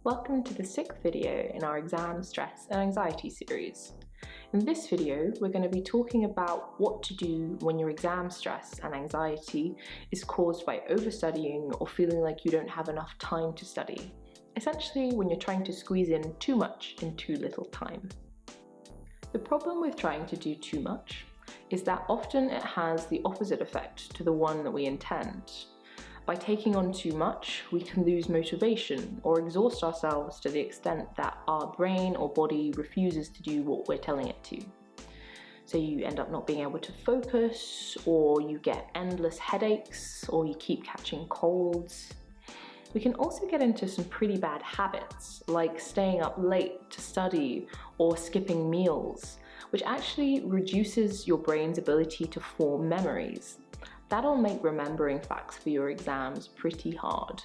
Welcome to the 6th video in our exam stress and anxiety series. In this video, we're going to be talking about what to do when your exam stress and anxiety is caused by overstudying or feeling like you don't have enough time to study. Essentially, when you're trying to squeeze in too much in too little time. The problem with trying to do too much is that often it has the opposite effect to the one that we intend. By taking on too much, we can lose motivation or exhaust ourselves to the extent that our brain or body refuses to do what we're telling it to. So you end up not being able to focus, or you get endless headaches, or you keep catching colds. We can also get into some pretty bad habits, like staying up late to study or skipping meals, which actually reduces your brain's ability to form memories. That'll make remembering facts for your exams pretty hard.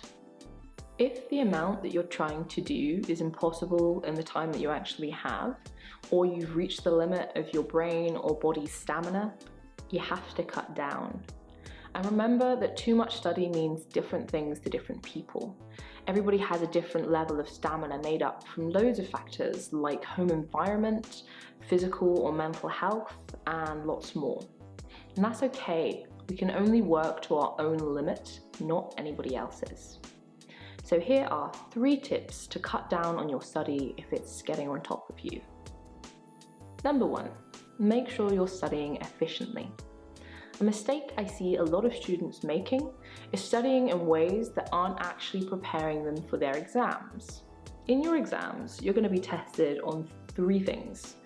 If the amount that you're trying to do is impossible in the time that you actually have, or you've reached the limit of your brain or body's stamina, you have to cut down. And remember that too much study means different things to different people. Everybody has a different level of stamina made up from loads of factors like home environment, physical or mental health, and lots more. And that's okay. We can only work to our own limit, not anybody else's. So here are 3 tips to cut down on your study if it's getting on top of you. Number 1, make sure you're studying efficiently. A mistake I see a lot of students making is studying in ways that aren't actually preparing them for their exams. In your exams, you're going to be tested on 3 things.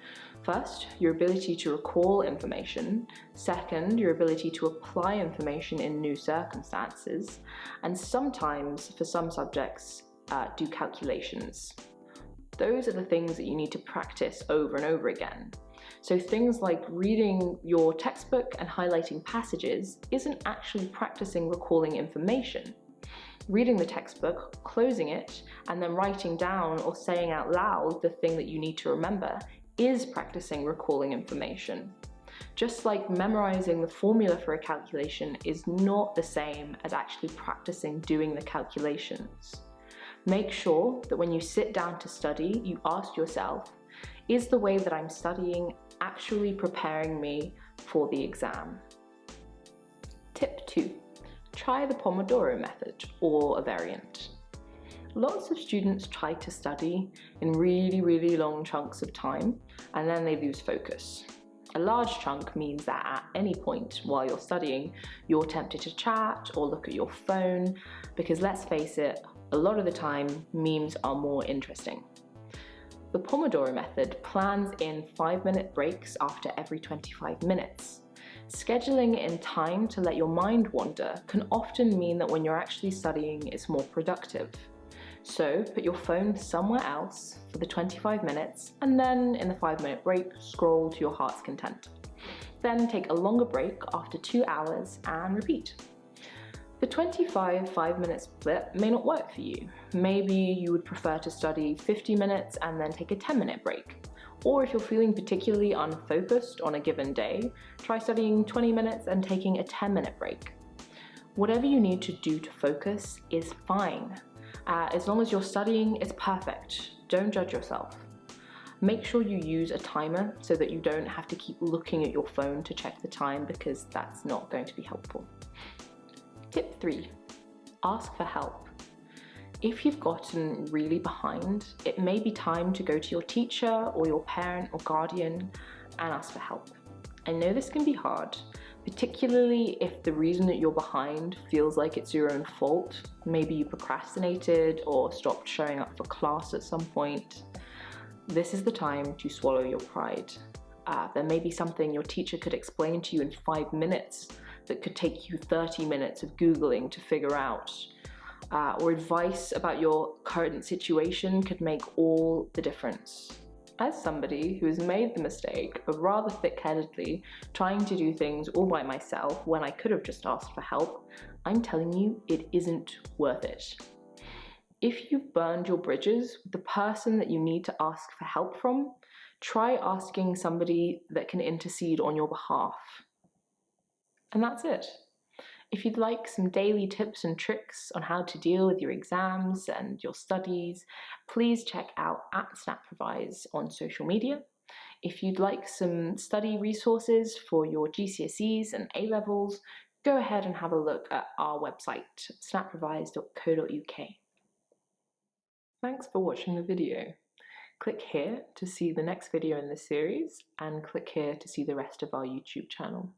First, your ability to recall information. Second, your ability to apply information in new circumstances. And sometimes, for some subjects, do calculations. Those are the things that you need to practice over and over again. So things like reading your textbook and highlighting passages isn't actually practicing recalling information. Reading the textbook, closing it, and then writing down or saying out loud the thing that you need to remember is practicing recalling information. Just like memorizing the formula for a calculation is not the same as actually practicing doing the calculations. Make sure that when you sit down to study, you ask yourself, is the way that I'm studying actually preparing me for the exam? Tip 2, try the Pomodoro Method or a variant. Lots of students try to study in really long chunks of time, and then they lose focus. A large chunk means that at any point while you're studying, you're tempted to chat or look at your phone, because let's face it, a lot of the time, memes are more interesting. The Pomodoro Method plans in 5-minute breaks after every 25 minutes. Scheduling in time to let your mind wander can often mean that when you're actually studying, it's more productive. So put your phone somewhere else for the 25 minutes, and then in the 5-minute break, scroll to your heart's content. Then take a longer break after 2 hours and repeat. The 25 5-minute split may not work for you. Maybe you would prefer to study 50 minutes and then take a 10-minute break. Or if you're feeling particularly unfocused on a given day, try studying 20 minutes and taking a 10-minute break. Whatever you need to do to focus is fine. As long as you're studying, it's perfect. Don't judge yourself. Make sure you use a timer so that you don't have to keep looking at your phone to check the time, because that's not going to be helpful. Tip 3, ask for help. If you've gotten really behind, it may be time to go to your teacher or your parent or guardian and ask for help. I know this can be hard, particularly if the reason that you're behind feels like it's your own fault. Maybe you procrastinated or stopped showing up for class at some point. This is the time to swallow your pride. There may be something your teacher could explain to you in 5 minutes that could take you 30 minutes of Googling to figure out. Or advice about your current situation could make all the difference. As somebody who has made the mistake of rather thick-headedly trying to do things all by myself when I could have just asked for help, I'm telling you, it isn't worth it. If you've burned your bridges with the person that you need to ask for help from, try asking somebody that can intercede on your behalf. And that's it. If you'd like some daily tips and tricks on how to deal with your exams and your studies, please check out @SnapRevise on social media. If you'd like some study resources for your GCSEs and A-levels, go ahead and have a look at our website, snaprevise.co.uk. Thanks for watching the video. Click here to see the next video in this series, and click here to see the rest of our YouTube channel.